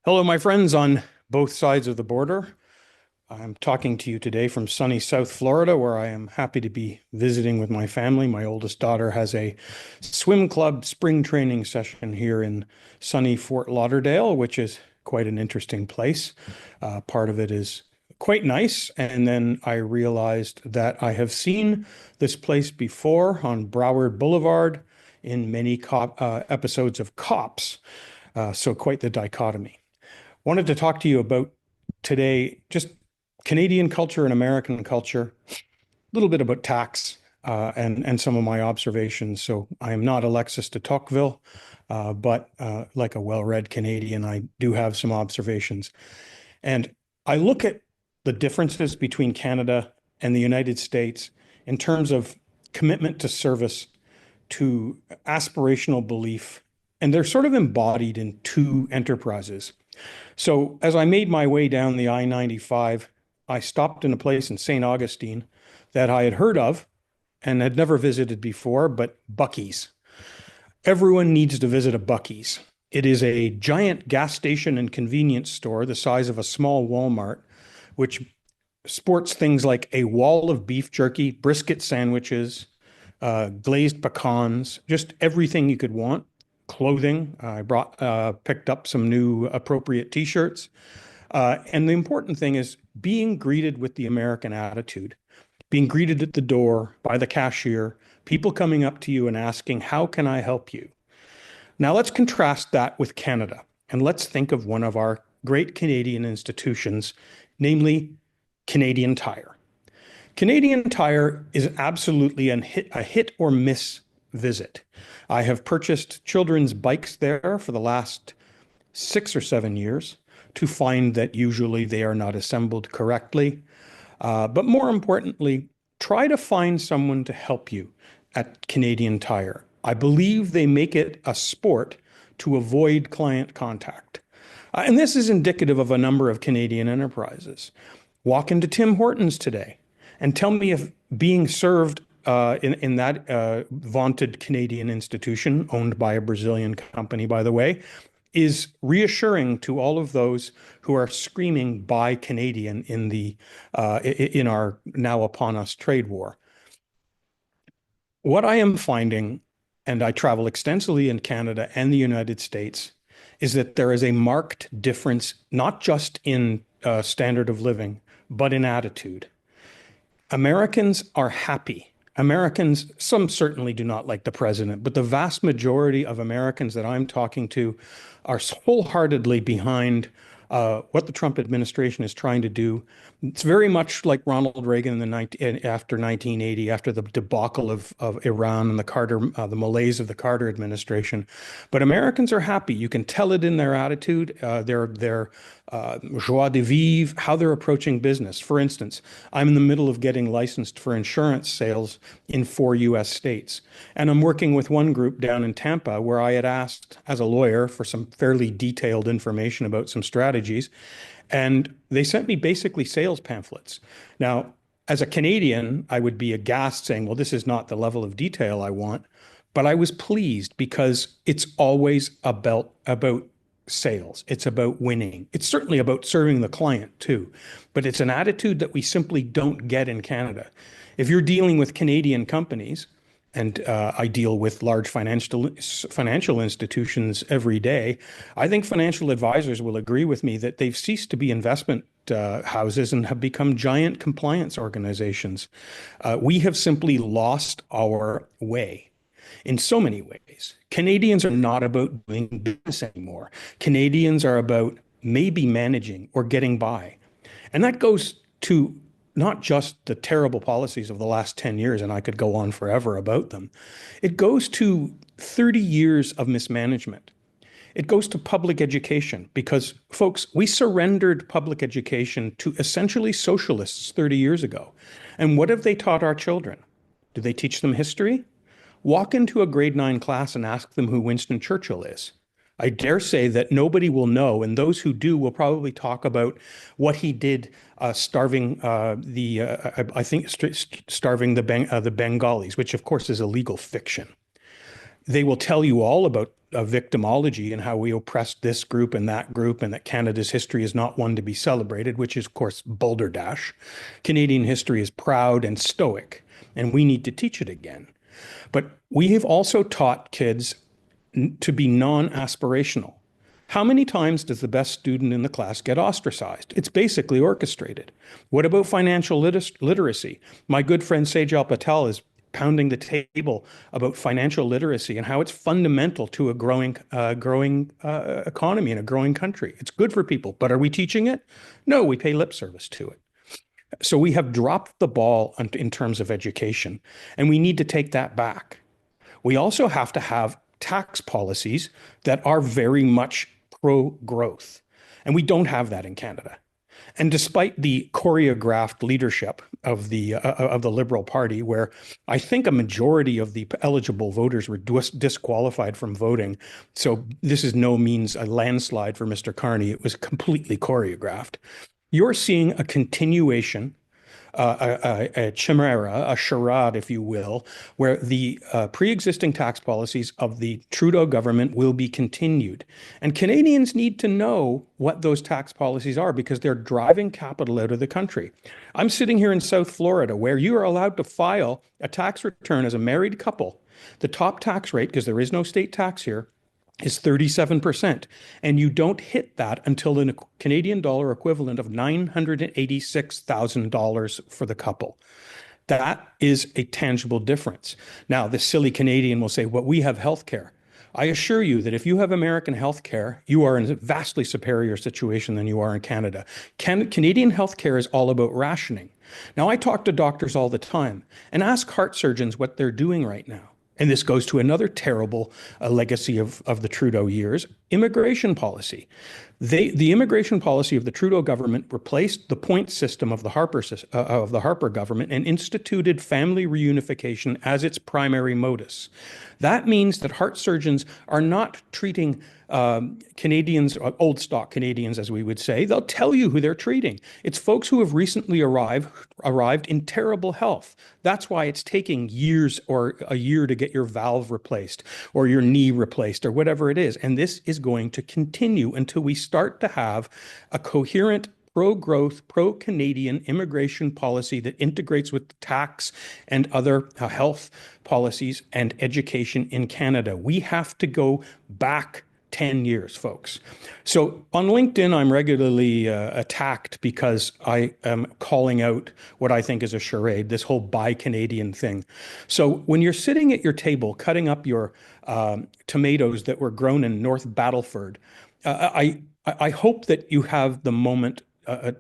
Hello, my friends on both sides of the border. I'm talking to you today from sunny South Florida, where I am happy to be visiting with my family. My oldest daughter has a swim club spring training session here in sunny Fort Lauderdale, which is quite an interesting place. Part of it is quite nice. And then I realized that I have seen this place before on Broward Boulevard in many episodes of Cops. So quite the dichotomy. Wanted to talk to you about today just Canadian culture and American culture, a little bit about tax and some of my observations. So I am not Alexis de Tocqueville, but like a well-read Canadian, I do have some observations. And I look at the differences between Canada and the United States in terms of commitment to service, to aspirational belief, and they're sort of embodied in two enterprises. So as I made my way down the I-95, I stopped in a place in St. Augustine that I had heard of and had never visited before, but Buc-ee's. Everyone needs to visit a Buc-ee's. It is a giant gas station and convenience store the size of a small Walmart, which sports things like a wall of beef jerky, brisket sandwiches, glazed pecans, just everything you could want. Clothing. Picked up some new appropriate t-shirts. And the important thing is being greeted with the American attitude, being greeted at the door by the cashier, people coming up to you and asking, how can I help you? Now let's contrast that with Canada. And let's think of one of our great Canadian institutions, namely Canadian Tire. Canadian Tire is absolutely a hit or miss visit. I have purchased children's bikes there for the last 6 or 7 years to find that usually they are not assembled correctly. But more importantly, try to find someone to help you at Canadian Tire. I believe they make it a sport to avoid client contact. And this is indicative of a number of Canadian enterprises. Walk into Tim Hortons today and tell me if being served in that vaunted Canadian institution, owned by a Brazilian company, by the way, is reassuring to all of those who are screaming "Buy Canadian" in our now upon us trade war. What I am finding, and I travel extensively in Canada and the United States, is that there is a marked difference, not just in standard of living, but in attitude. Americans are happy. Americans, some certainly do not like the president, but the vast majority of Americans that I'm talking to are wholeheartedly behind what the Trump administration is trying to do. It's very much like Ronald Reagan after 1980, after the debacle of Iran and the malaise of the Carter administration. But Americans are happy. You can tell it in their attitude, their joie de vivre, how they're approaching business. For instance, I'm in the middle of getting licensed for insurance sales in 4 U.S. states. And I'm working with one group down in Tampa where I had asked as a lawyer for some fairly detailed information about some strategies. And they sent me basically sales pamphlets. Now, as a Canadian, I would be aghast saying, well, this is not the level of detail I want. But I was pleased because it's always about sales. It's about winning. It's certainly about serving the client too, but it's an attitude that we simply don't get in Canada. If you're dealing with Canadian companies, and I deal with large financial institutions every day, I think financial advisors will agree with me that they've ceased to be investment houses and have become giant compliance organizations. We have simply lost our way in so many ways. Canadians are not about doing business anymore. Canadians are about maybe managing or getting by. And that goes to not just the terrible policies of the last 10 years, and I could go on forever about them. It goes to 30 years of mismanagement. It goes to public education because, folks, we surrendered public education to essentially socialists 30 years ago. And what have they taught our children? Do they teach them history? Walk into a grade 9 class and ask them who Winston Churchill is. I dare say that nobody will know, and those who do will probably talk about what he did starving starving the Bengalis, which of course is a legal fiction. They will tell you all about victimology and how we oppressed this group and that Canada's history is not one to be celebrated, which is, of course, balderdash. Canadian history is proud and stoic, and we need to teach it again. But we have also taught kids to be non-aspirational. How many times does the best student in the class get ostracized? It's basically orchestrated. What about financial literacy? My good friend Sejal Patel is pounding the table about financial literacy and how it's fundamental to a growing economy in a growing country. It's good for people, but are we teaching it? No, we pay lip service to it. So we have dropped the ball in terms of education, and we need to take that back. We also have to have tax policies that are very much pro-growth. And we don't have that in Canada. And despite the choreographed leadership of the Liberal Party, where I think a majority of the eligible voters were disqualified from voting, so this is no means a landslide for Mr. Carney. It was completely choreographed. You're seeing a continuation a chimera, a charade, if you will, where the pre-existing tax policies of the Trudeau government will be continued. And Canadians need to know what those tax policies are because they're driving capital out of the country. I'm sitting here in South Florida where you are allowed to file a tax return as a married couple. The top tax rate, because there is no state tax here, is 37%. And you don't hit that until the Canadian dollar equivalent of $986,000 for the couple. That is a tangible difference. Now, the silly Canadian will say, well, we have health care. I assure you that if you have American health care, you are in a vastly superior situation than you are in Canada. Canadian health care is all about rationing. Now, I talk to doctors all the time and ask heart surgeons what they're doing right now. And this goes to another terrible legacy of the Trudeau years, immigration policy. The immigration policy of the Trudeau government replaced the point system of the Harper government and instituted family reunification as its primary modus. That means that heart surgeons are not treating Canadians, old stock Canadians, as we would say. They'll tell you who they're treating. It's folks who have recently arrived in terrible health. That's why it's taking years or a year to get your valve replaced or your knee replaced or whatever it is. And this is going to continue until we start to have a coherent pro-growth, pro-Canadian immigration policy that integrates with tax and other health policies and education in Canada. We have to go back 10 years, folks. So on LinkedIn, I'm regularly attacked because I am calling out what I think is a charade, this whole buy Canadian thing. So when you're sitting at your table cutting up your tomatoes that were grown in North Battleford, I hope that you have the moment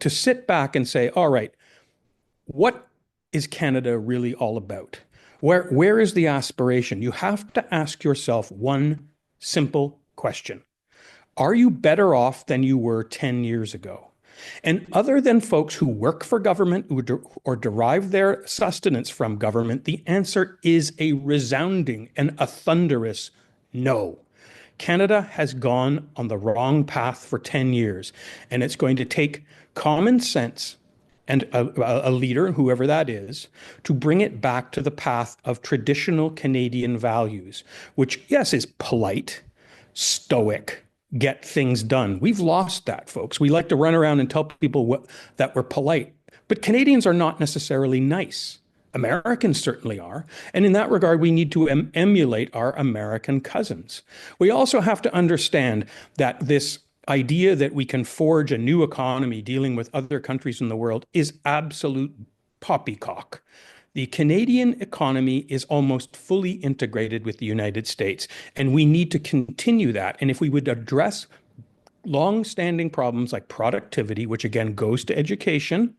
to sit back and say, all right, what is Canada really all about? Where is the aspiration? You have to ask yourself one simple question. Are you better off than you were 10 years ago? And other than folks who work for government or derive their sustenance from government, the answer is a resounding and a thunderous no. Canada has gone on the wrong path for 10 years, and it's going to take common sense and a leader, whoever that is, to bring it back to the path of traditional Canadian values, which, yes, is polite, stoic, get things done. We've lost that, folks. We like to run around and tell people that we're polite, but Canadians are not necessarily nice. Americans certainly are. And in that regard, we need to emulate our American cousins. We also have to understand that this idea that we can forge a new economy dealing with other countries in the world is absolute poppycock. The Canadian economy is almost fully integrated with the United States, and we need to continue that. And if we would address long-standing problems like productivity, which again goes to education,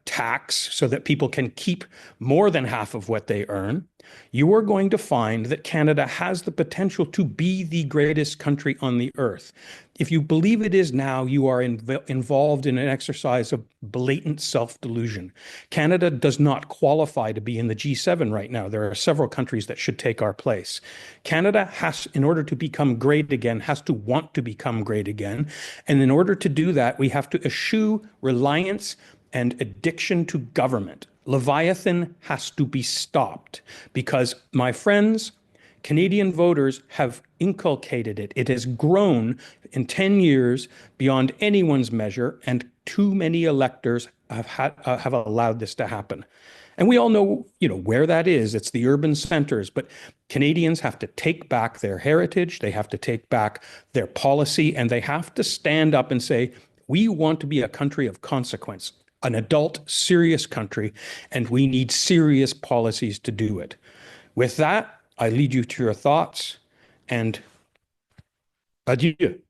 tax so that people can keep more than half of what they earn, you are going to find that Canada has the potential to be the greatest country on the earth. If you believe it is now, you are involved in an exercise of blatant self-delusion. Canada does not qualify to be in the G7 right now. There are several countries that should take our place. Canada has, in order to become great again, has to want to become great again. And in order to do that, we have to eschew reliance and addiction to government. Leviathan has to be stopped because, my friends, Canadian voters have inculcated it. It has grown in 10 years beyond anyone's measure, and too many electors have allowed this to happen. And we all know, where that is. It's the urban centers, but Canadians have to take back their heritage, they have to take back their policy, and they have to stand up and say, we want to be a country of consequence, an adult, serious country, and we need serious policies to do it. With that, I lead you to your thoughts, and adieu.